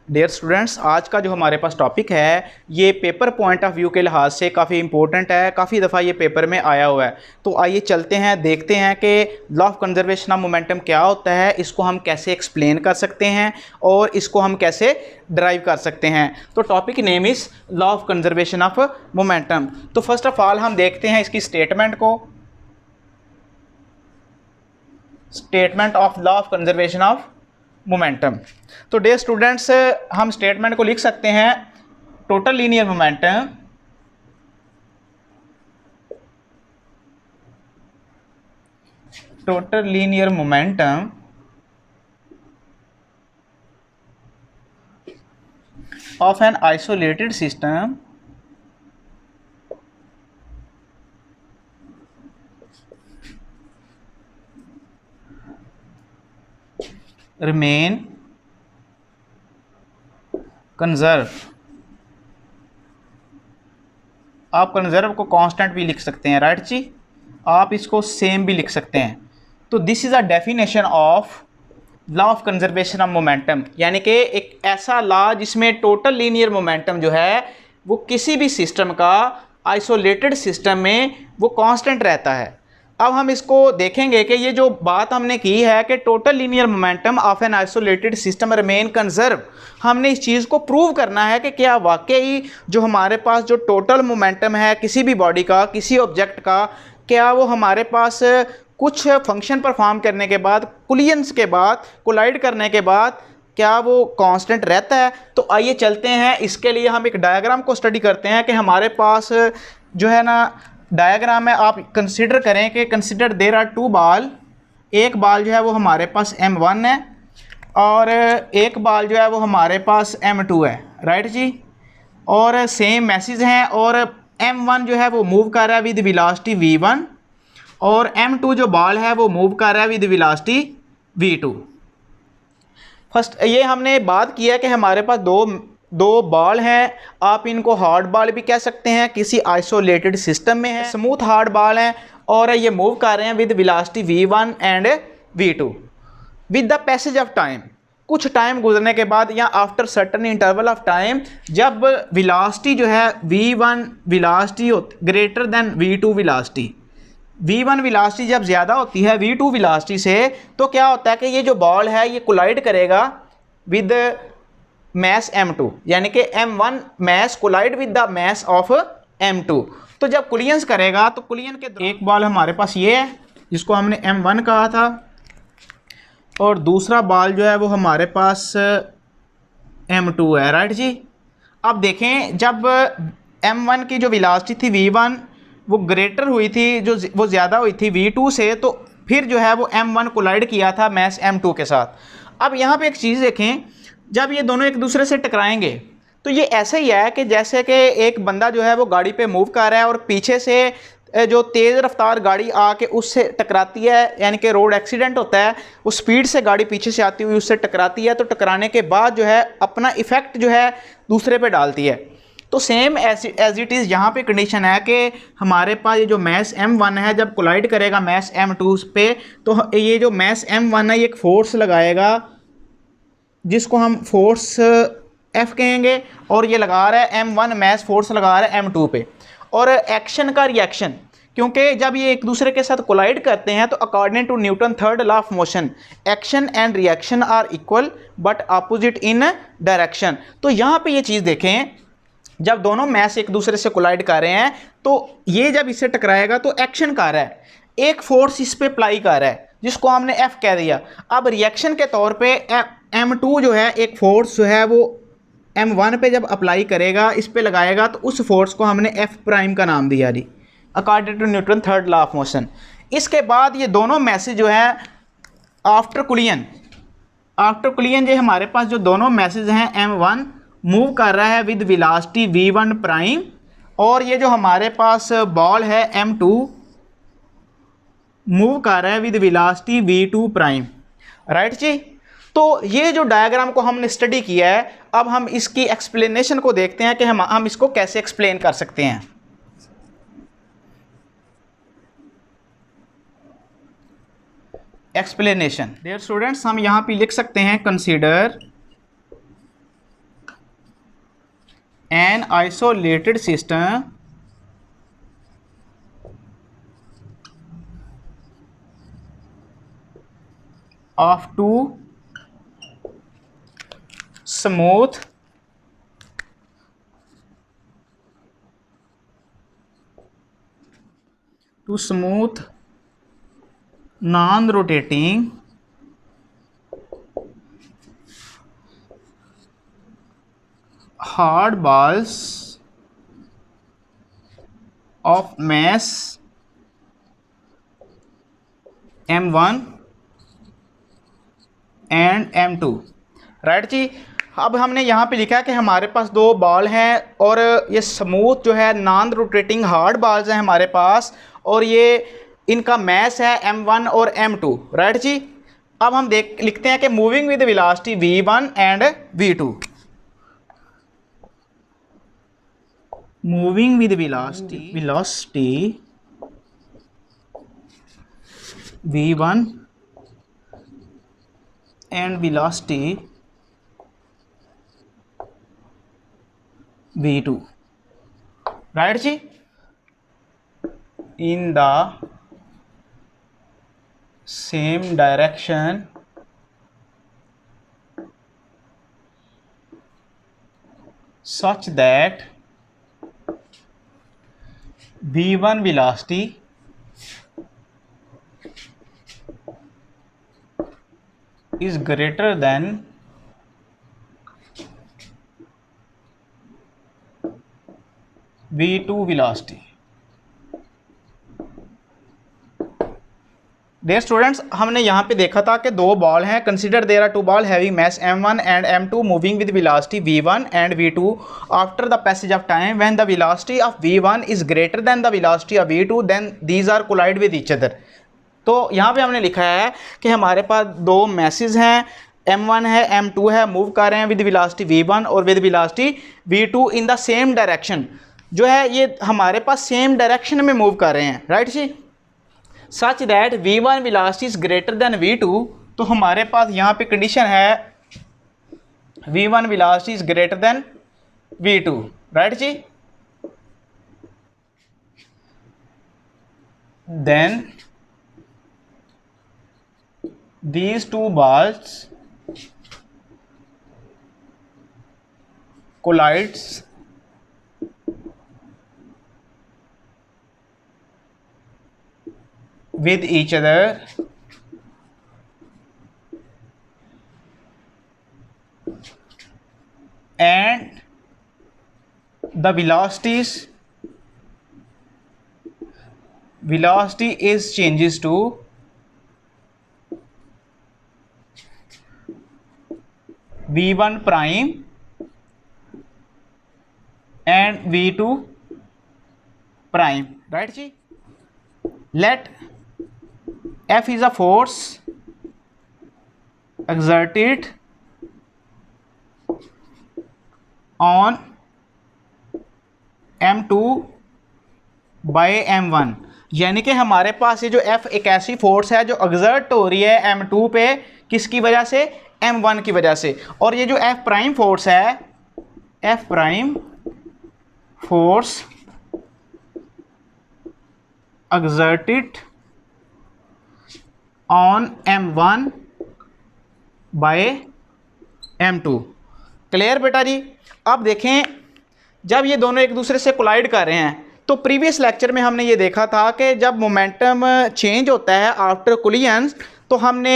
Dear students, आज का जो हमारे पास टॉपिक है ये पेपर पॉइंट ऑफ व्यू के लिहाज से काफ़ी इंपॉर्टेंट है। काफ़ी दफ़ा ये पेपर में आया हुआ है। तो आइए चलते हैं, देखते हैं कि law of conservation of momentum क्या होता है, इसको हम कैसे एक्सप्लेन कर सकते हैं और इसको हम कैसे ड्राइव कर सकते हैं। तो topic name is law of conservation of momentum. तो फर्स्ट ऑफ ऑल हम देखते हैं इसकी स्टेटमेंट को, statement of law of conservation of momentum. तो डियर स्टूडेंट्स, हम स्टेटमेंट को लिख सकते हैं total linear momentum of an isolated system remain conserve. आप कंजर्व को कांस्टेंट भी लिख सकते हैं, राइट जी। आप इसको सेम भी लिख सकते हैं। तो this is a definition of law of conservation of momentum, यानी कि एक ऐसा लॉ जिसमें टोटल लीनियर मोमेंटम जो है वो किसी भी सिस्टम का आइसोलेटेड सिस्टम में वो कांस्टेंट रहता है। अब हम इसको देखेंगे कि ये जो बात हमने की है कि total linear momentum of an isolated system remain conserve, हमने इस चीज़ को प्रूव करना है कि क्या वाकई जो हमारे पास जो टोटल मोमेंटम है किसी भी बॉडी का, किसी ऑब्जेक्ट का, क्या वो हमारे पास कुछ फंक्शन परफॉर्म करने के बाद, कोलिजन्स के बाद, कोलाइड करने के बाद क्या वो कांस्टेंट रहता है। तो आइए चलते हैं, इसके लिए हम एक डायग्राम को स्टडी करते हैं कि हमारे पास जो है ना डायग्राम में आप कंसिडर करें कि consider there are two ball. एक बॉल जो है वो हमारे पास M1 है और एक बॉल जो है वो हमारे पास M2 है, राइट जी। और सेम मैसेज हैं और M1 जो है वो मूव कर रहा है विद वेलोसिटी V1 और M2 जो बॉल है वो मूव कर रहा है विद वेलोसिटी V2। फर्स्ट ये हमने बात किया कि हमारे पास दो बॉल हैं। आप इनको हार्ड बॉल भी कह सकते हैं, किसी आइसोलेटेड सिस्टम में है, स्मूथ हार्ड बॉल हैं और ये मूव कर रहे हैं with velocity V1 and V2 with the passage of time. कुछ टाइम गुजरने के बाद या after certain interval of time, जब वेलोसिटी जो है V1 velocity greater than V2 velocity, V1 velocity जब ज़्यादा होती है V2 वेलोसिटी से, तो क्या होता है कि ये जो बॉल है ये कोलाइड करेगा विद मैस M2, यानी कि M1 mass collide with the mass of M2। तो जब कोलिजन्स करेगा तो कोलिजन के एक बॉल हमारे पास ये है जिसको हमने M1 कहा था और दूसरा बॉल जो है वो हमारे पास M2 है, राइट जी। अब देखें, जब M1 की जो वेलोसिटी थी V1 वो ग्रेटर हुई थी, जो वो ज़्यादा हुई थी V2 से, तो फिर जो है वो M1 कोलाइड किया था मैस M2 के साथ। अब यहाँ पे एक चीज़ देखें, जब ये दोनों एक दूसरे से टकराएंगे तो ये ऐसे ही है कि जैसे कि एक बंदा जो है वो गाड़ी पे मूव कर रहा है और पीछे से जो तेज़ रफ्तार गाड़ी आके उससे टकराती है, यानी कि रोड एक्सीडेंट होता है, वो स्पीड से गाड़ी पीछे से आती हुई उससे टकराती है, तो टकराने के बाद जो है अपना इफ़ेक्ट जो है दूसरे पे डालती है। तो सेम एज इट इज़ यहाँ पे कंडीशन है कि हमारे पास ये जो मैस M1 है जब कोलाइड करेगा मैस M2 पे, तो ये जो मैस M1 है ये एक फोर्स लगाएगा जिसको हम फोर्स F कहेंगे और ये लगा रहा है M1 मैस फोर्स लगा रहा है M2 पे। और एक्शन का रिएक्शन, क्योंकि जब ये एक दूसरे के साथ कोलाइड करते हैं तो according to Newton third law of motion action and reaction are equal but opposite in direction. तो यहाँ पे ये चीज़ देखें, जब दोनों मैस एक दूसरे से कोलाइड कर रहे हैं तो ये जब इससे टकराएगा तो एक्शन कर रहा है, एक फोर्स इस पे अप्लाई कर रहा है जिसको हमने F कह दिया। अब रिएक्शन के तौर पे M2 जो है एक फोर्स जो है वो M1 पे जब अप्लाई करेगा, इस पे लगाएगा, तो उस फोर्स को हमने F प्राइम का नाम दिया जी, according to Newton third law of motion. इसके बाद ये दोनों मैसेज जो है आफ्टर कुलियन ये हमारे पास जो दोनों मैसेज हैं M1 मूव कर रहा है विद वेलोसिटी V1 प्राइम और ये जो हमारे पास बॉल है M2 मूव कर रहा है with velocity V2 prime, right जी। तो ये जो डायग्राम को हमने स्टडी किया है, अब हम इसकी एक्सप्लेनेशन को देखते हैं कि हम इसको कैसे एक्सप्लेन कर सकते हैं। एक्सप्लेनेशन, डियर स्टूडेंट्स, हम यहाँ पे लिख सकते हैं consider an isolated system of two smooth non-rotating hard balls of mass m1 and m2। Right जी। अब हमने यहाँ पे लिखा है कि हमारे पास दो बॉल हैं और ये स्मूथ जो है नॉन रोटेटिंग हार्ड बॉल्स हैं हमारे पास, और ये इनका मैस है m1 और m2। राइट जी। अब हम लिखते हैं कि moving with velocity v1 and v2। Moving with velocity v1 and velocity v2। right जी। in the same direction such that v1 velocity is greater than v2 velocity। Dear students, हमने यहाँ पे देखा था कि दो बॉल हैं। Consider there are two ball having mass m1 and m2 moving with velocity v1 and v2 after the passage of time when the velocity of v1 is greater than the velocity of v2 then these are collide with each other. तो यहाँ पे हमने लिखा है कि हमारे पास दो message हैं, m1 है m2 है, मूव कर रहे हैं विद वेलोसिटी v1 और with velocity v2 in the same direction. जो है ये हमारे पास सेम डायरेक्शन में मूव कर रहे हैं। राइट जी। Such that v1 velocity is greater than v2। तो हमारे पास यहाँ पे कंडीशन है v1 velocity is greater than v2। Right जी। Then these two balls collides with each other and the velocity is changes to v1 prime and v2 prime। right जी। let F is a force exerted on m2 by m1। यानी कि हमारे पास ये जो F एक ऐसी force है जो एक्सर्ट हो रही है m2 पे, किसकी वजह से? m1 की वजह से। और ये जो F प्राइम फोर्स है, F prime force exerted on m1 by m2। Clear बेटा जी। अब देखें, जब ये दोनों एक दूसरे से कोलाइड कर रहे हैं तो प्रीवियस लेक्चर में हमने ये देखा था कि जब मोमेंटम चेंज होता है आफ्टर कोलिजन, तो हमने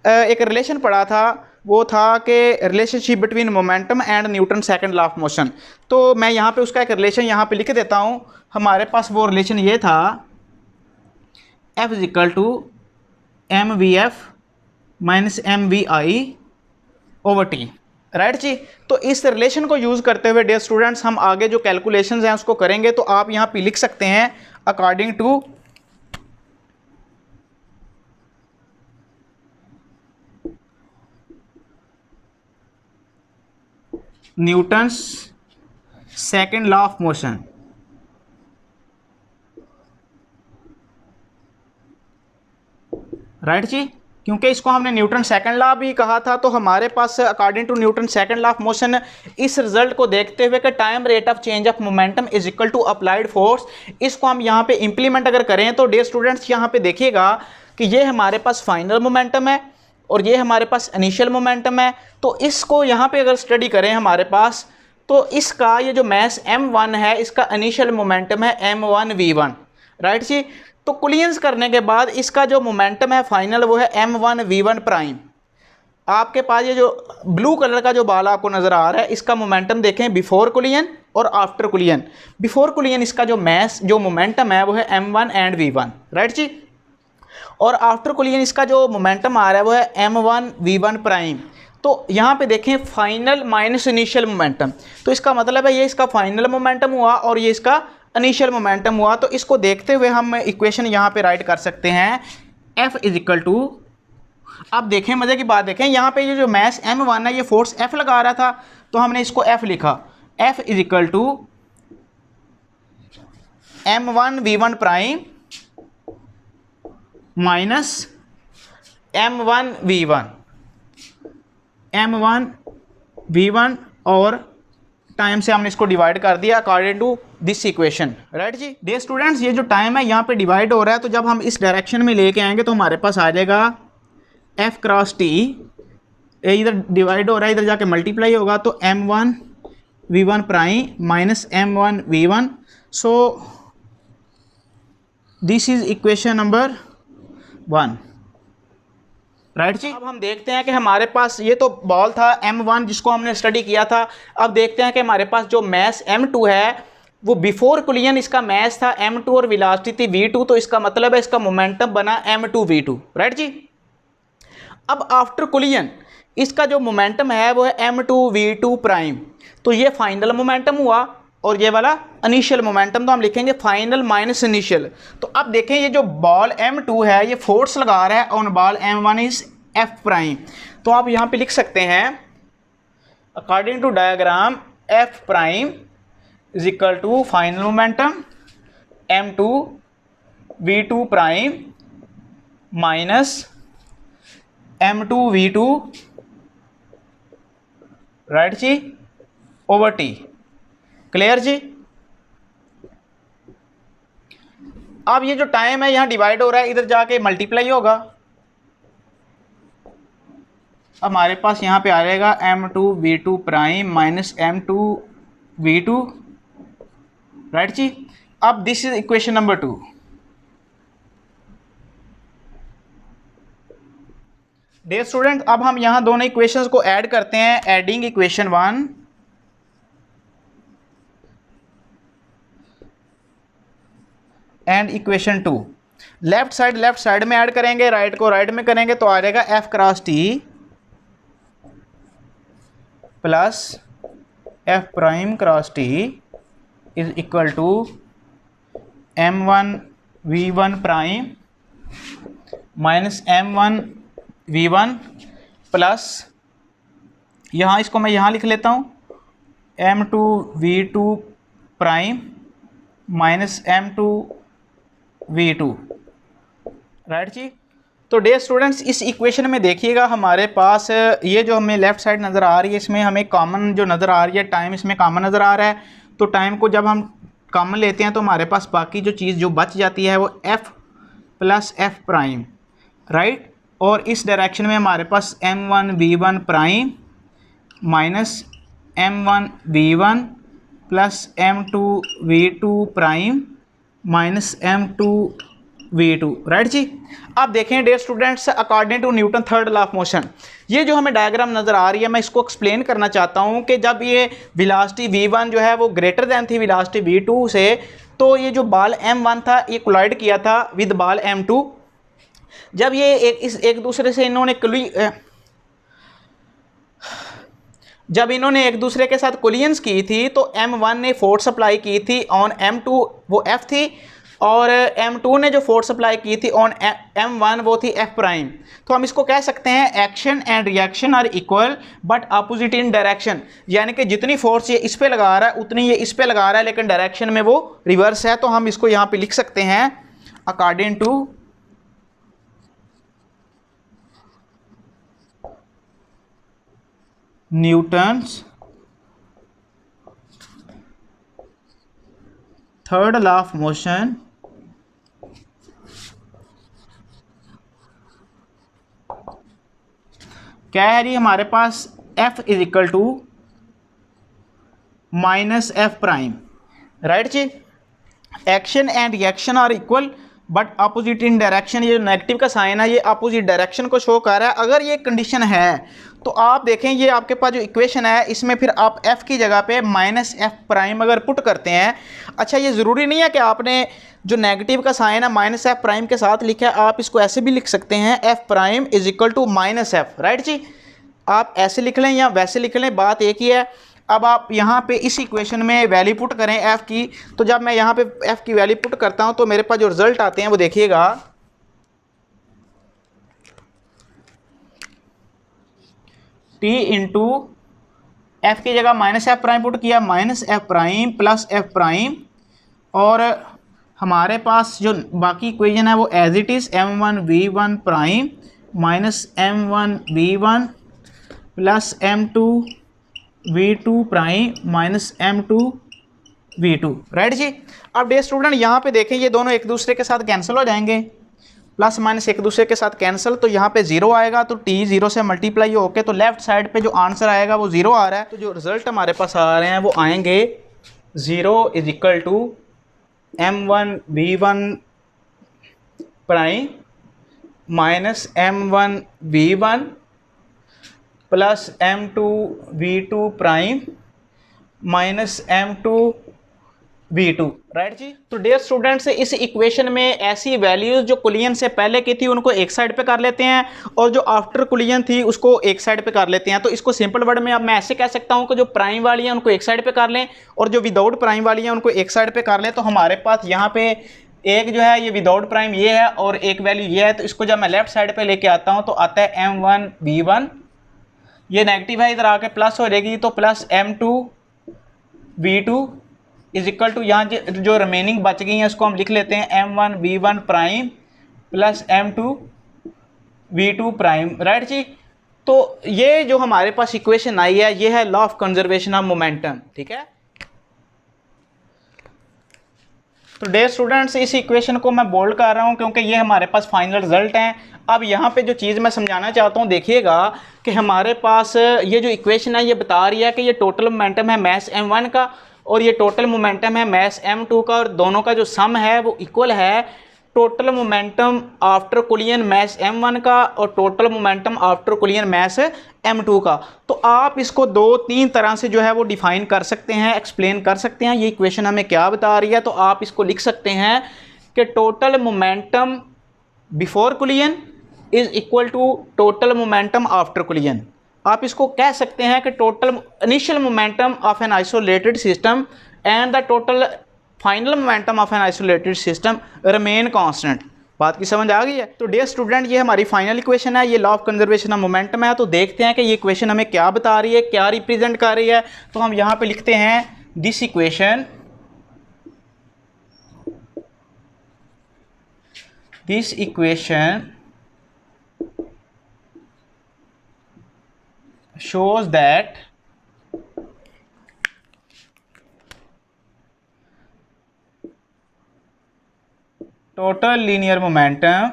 एक रिलेशन पढ़ा था, वो था कि relationship between momentum and Newton second law of motion. तो मैं यहाँ पे उसका एक रिलेशन यहाँ पे लिख देता हूँ। हमारे पास वो रिलेशन ये था, F is equal to mvf minus mvi over T. Right जी। तो इस रिलेशन को यूज़ करते हुए डियर स्टूडेंट्स हम आगे जो कैलकुलेशंस हैं उसको करेंगे। तो आप यहाँ पे लिख सकते हैं according to Newton's second law of motion. Right जी। क्योंकि इसको हमने न्यूटन सेकंड लॉ भी कहा था, तो हमारे पास according to Newton second law of motion इस रिजल्ट को देखते हुए कि time rate of change of momentum is equal to applied force, इसको हम यहाँ पे इंप्लीमेंट अगर करें तो डियर स्टूडेंट्स यहाँ पे देखिएगा कि ये हमारे पास फाइनल मोमेंटम है और ये हमारे पास इनिशियल मोमेंटम है। तो इसको यहाँ पे अगर स्टडी करें हमारे पास, तो इसका ये जो मास m1 है इसका इनिशियल मोमेंटम है m1v1, राइट जी। तो कोलिजन करने के बाद इसका जो मोमेंटम है फाइनल वो है m1v1 प्राइम। आपके पास ये जो ब्लू कलर का जो बाल आपको नज़र आ रहा है इसका मोमेंटम देखें बिफोर कोलिजन और आफ्टर कोलिजन। बिफोर कोलिजन इसका जो मास जो मोमेंटम है वो है m1 एंड v1, राइट जी। और आफ्टर कोलिजन इसका जो मोमेंटम आ रहा है वो है m1v1 प्राइम। तो यहाँ पे देखें फाइनल माइनस इनिशियल मोमेंटम, तो इसका मतलब है ये इसका फाइनल मोमेंटम हुआ और ये इसका इनिशियल मोमेंटम हुआ। तो इसको देखते हुए हम इक्वेशन यहाँ पे राइट कर सकते हैं F इज इक्वल टू, अब देखें मज़े की बात देखें, यहाँ पे ये जो मास m1 है ये फोर्स F लगा रहा था, तो हमने इसको F लिखा, F is equal to m1v1 prime minus m1v1 और टाइम से हमने इसको डिवाइड कर दिया according to this equation, right जी। डियर स्टूडेंट्स ये जो टाइम है यहाँ पे डिवाइड हो रहा है, तो जब हम इस डायरेक्शन में लेके आएंगे तो हमारे पास आ जाएगा F क्रॉस T, इधर डिवाइड हो रहा है इधर जाके मल्टीप्लाई होगा, तो m1v1 prime minus m1v1। So this is equation number 1, right जी। अब हम देखते हैं कि हमारे पास ये तो बॉल था m1 जिसको हमने स्टडी किया था। अब देखते हैं कि हमारे पास जो मास m2 है वो बिफोर कोलिजन इसका मास था m2 और वेलोसिटी थी v2, तो इसका मतलब है इसका मोमेंटम बना m2v2, राइट जी। अब आफ्टर कोलिजन इसका जो मोमेंटम है वो है m2v2 प्राइम, तो ये फाइनल मोमेंटम हुआ और ये वाला इनिशियल मोमेंटम, तो हम लिखेंगे फाइनल माइनस इनिशियल। तो अब देखें ये जो बॉल m2 है ये फोर्स लगा रहा है on ball m1 is F prime, तो आप यहाँ पे लिख सकते हैं according to diagram F prime is equal to final momentum m2v2 prime minus m2v2, right जी, ओवर t, क्लियर जी। अब ये जो टाइम है यहाँ डिवाइड हो रहा है, इधर जाके मल्टीप्लाई होगा, हमारे पास यहाँ पे आ जाएगा m2v2 prime minus m2v2, right जी। अब दिस इज इक्वेशन नंबर 2। डियर स्टूडेंट अब हम यहाँ दोनों इक्वेशंस को ऐड करते हैं, adding equation 1 and equation 2। Left side में ऐड करेंगे, राइट को राइट में करेंगे, तो आ जाएगा F cross T plus F prime cross T is equal to m1v1 prime minus m1v1 plus, यहाँ इसको मैं यहाँ लिख लेता हूँ m2v2 prime minus m2v2, right जी। तो डियर स्टूडेंट्स इस इक्वेशन में देखिएगा हमारे पास ये जो हमें लेफ़्ट साइड नज़र आ रही है इसमें हमें कॉमन जो नज़र आ रही है टाइम इसमें कॉमन नज़र आ रहा है, तो टाइम को जब हम कॉमन लेते हैं तो हमारे पास बाकी जो चीज़ जो बच जाती है वो F plus F prime, right. और इस डायरेक्शन में हमारे पास m1v1 prime minus m1v1 plus m2v2 prime minus m2v2, right जी। अब देखें dear students according to Newton third law of motion, ये जो हमें डायग्राम नज़र आ रही है मैं इसको एक्सप्लेन करना चाहता हूँ कि जब ये वेलोसिटी v1 जो है वो ग्रेटर दैन थी वेलोसिटी v2 से, तो ये जो बॉल m1 था ये कोलाइड किया था विद बॉल m2। जब ये एक दूसरे से जब इन्होंने एक दूसरे के साथ कोलिजन्स की थी तो m1 ने फोर्स अप्लाई की थी ऑन m2 वो F थी, और m2 ने जो फोर्स अप्लाई की थी ऑन m1 वो थी F प्राइम। तो हम इसको कह सकते हैं action and reaction are equal but opposite in direction, यानी कि जितनी फोर्स ये इस पे लगा रहा है उतनी ये इस पे लगा रहा है लेकिन डायरेक्शन में वो रिवर्स है। तो हम इसको यहाँ पे लिख सकते हैं according to Newton's third law of motion क्या है जी हमारे पास F is equal to minus F prime, right जी। Action and reaction are equal but opposite in direction. ये नेगेटिव का साइन है ये अपोजिट डायरेक्शन को शो कर रहा है। अगर ये कंडीशन है तो आप देखें ये आपके पास जो इक्वेशन है इसमें फिर आप f की जगह पे माइनस एफ प्राइम अगर पुट करते हैं। अच्छा ये ज़रूरी नहीं है कि आपने जो नेगेटिव का साइन है माइनस एफ प्राइम के साथ लिखा है, आप इसको ऐसे भी लिख सकते हैं F prime is equal to minus F, right जी। आप ऐसे लिख लें या वैसे लिख लें, बात एक ही है। अब आप यहाँ पे इस इक्वेशन में वैल्यू पुट करें f की, तो जब मैं यहाँ पे f की वैल्यू पुट करता हूँ तो मेरे पास जो रिजल्ट आते हैं वो देखिएगा, t इंटू एफ की जगह माइनस एफ प्राइम पुट किया, minus F prime plus F prime, और हमारे पास जो बाकी इक्वेशन है वो as it is m1v1 prime minus m1v1 plus m2v2 prime minus m2v2, right जी। अब डे स्टूडेंट यहाँ पे देखें ये दोनों एक दूसरे के साथ कैंसिल हो जाएंगे, प्लस माइनस एक दूसरे के साथ कैंसिल, तो यहाँ पे जीरो आएगा, तो t जीरो से मल्टीप्लाई होके तो लेफ्ट साइड पे जो आंसर आएगा वो जीरो आ रहा है। तो जो रिजल्ट हमारे पास आ रहे हैं वो आएंगे zero is equal to m1v1 prime minus m1v1 plus m2v2 prime minus m2v2, right जी। तो डियर स्टूडेंट्स इस इक्वेशन में ऐसी वैल्यूज जो कुलियन से पहले की थी उनको एक साइड पे कर लेते हैं और जो आफ्टर कुलियन थी उसको एक साइड पे कर लेते हैं। तो इसको सिंपल वर्ड में अब मैं ऐसे कह सकता हूं कि जो प्राइम वाली है उनको एक साइड पे कर लें और जो विदाउट प्राइम वाली है उनको एक साइड पे कर लें। तो हमारे पास यहाँ पे एक जो है ये विदाउट प्राइम ये है और एक वैल्यू ये है, तो इसको जब मैं लेफ्ट साइड पे लेके आता हूँ तो आता है m1v1, ये नेगेटिव है इधर आके प्लस हो जाएगी तो plus m2v2 is equal to यहाँ जो रिमेनिंग बच गई हैं उसको हम लिख लेते हैं m1v1 prime plus m2v2 prime, right जी। तो ये जो हमारे पास इक्वेशन आई है ये है law of conservation of momentum, ठीक है। तो डियर स्टूडेंट्स इस इक्वेशन को मैं बोल्ड कर रहा हूँ क्योंकि ये हमारे पास फाइनल रिजल्ट हैं। अब यहाँ पे जो चीज़ मैं समझाना चाहता हूँ देखिएगा कि हमारे पास ये जो इक्वेशन है ये बता रही है कि ये टोटल मोमेंटम है मास m1 का और ये टोटल मोमेंटम है मास m2 का, और दोनों का जो सम है वो इक्वल है टोटल मोमेंटम आफ्टर कोलिजन मास m1 का और टोटल मोमेंटम आफ्टर कोलिजन मास m2 का। तो आप इसको दो तीन तरह से जो है वो डिफाइन कर सकते हैं, एक्सप्लेन कर सकते हैं ये इक्वेशन हमें क्या बता रही है। तो आप इसको लिख सकते हैं कि total momentum before collision is equal to total momentum after collision. आप इसको कह सकते हैं कि total initial momentum of an isolated system and the total final momentum of an isolated system remain constant. बात की समझ आ गई है। तो डियर स्टूडेंट ये हमारी फाइनल इक्वेशन है, ये law of conservation of momentum है। तो देखते हैं कि ये इक्वेशन हमें क्या बता रही है, क्या रिप्रेजेंट कर रही है। तो हम यहाँ पे लिखते हैं this equation shows that total linear momentum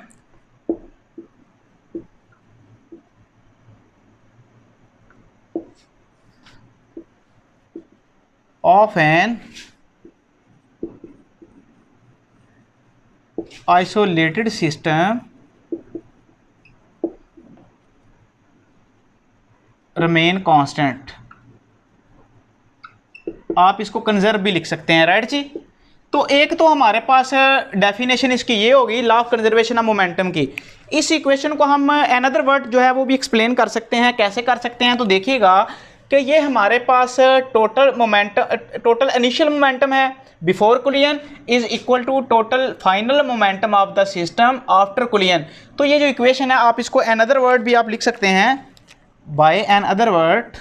of an isolated system remain constant। आप इसको कंजर्व भी लिख सकते हैं, राइट जी। तो एक तो हमारे पास डेफिनेशन इसकी ये होगी law of conservation of momentum की। इस इक्वेशन को हम अनदर वर्ड जो है वो भी एक्सप्लेन कर सकते हैं। कैसे कर सकते हैं तो देखिएगा कि ये हमारे पास टोटल इनिशियल मोमेंटम है before collision is equal to total final momentum of the system after collision. तो ये जो इक्वेशन है आप इसको अनदर वर्ड भी आप लिख सकते हैं by an other word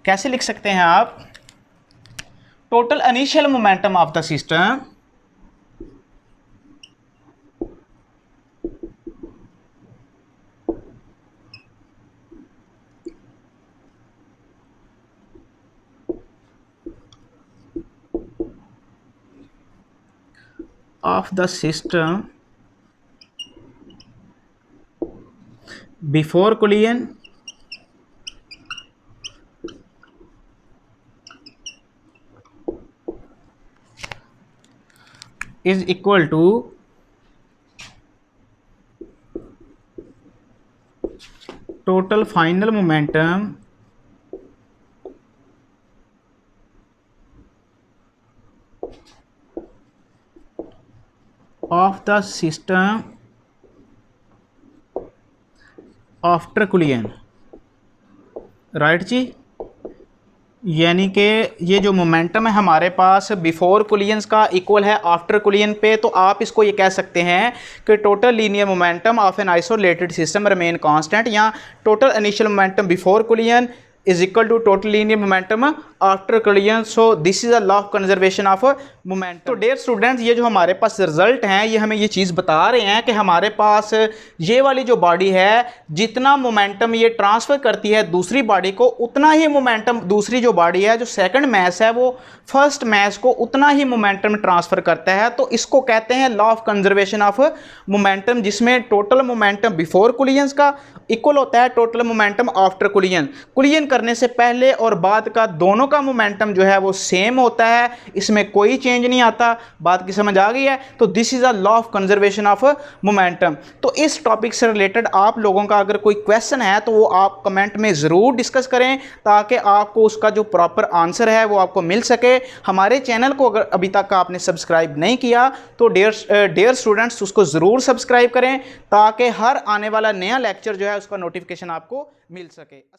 कैसे लिख सकते हैं आप, total initial momentum of the system of the system before collision is equal to total final momentum of the system after collision. Right जी, यानी कि ये जो मोमेंटम है हमारे पास बिफोर कोलिजन्स का इक्वल है आफ्टर कोलिजन पे, तो आप इसको ये कह सकते हैं कि total linear momentum of an isolated system remain constant, या total initial momentum before collision is equal to total linear momentum after collision. So this is a law of conservation of momentum. तो dear students, ये जो हमारे पास result हैं ये हमें ये चीज़ बता रहे हैं कि हमारे पास ये वाली जो बॉडी है जितना मोमेंटम ये ट्रांसफ़र करती है दूसरी बॉडी को, उतना ही मोमेंटम दूसरी जो बॉडी है जो सेकंड मैस है वो फर्स्ट मैस को उतना ही मोमेंटम ट्रांसफ़र करता है। तो इसको कहते हैं law of conservation of momentum, जिसमें टोटल मोमेंटम बिफोर कोलिजन का इक्वल होता है total momentum after collision. Collision करने से पहले और बाद का दोनों का मोमेंटम जो है वो सेम होता है, इसमें कोई चेंज नहीं आता। बात की समझ आ गई है? तो this is a law of conservation of momentum. तो इस टॉपिक से रिलेटेड आप लोगों का अगर कोई क्वेश्चन है तो वो आप कमेंट में ज़रूर डिस्कस करें, ताकि आपको उसका जो प्रॉपर आंसर है वो आपको मिल सके। हमारे चैनल को अगर अभी तक आपने सब्सक्राइब नहीं किया तो डियर स्टूडेंट्स उसको ज़रूर सब्सक्राइब करें, ताकि हर आने वाला नया लेक्चर जो है उसका नोटिफिकेशन आपको मिल सके।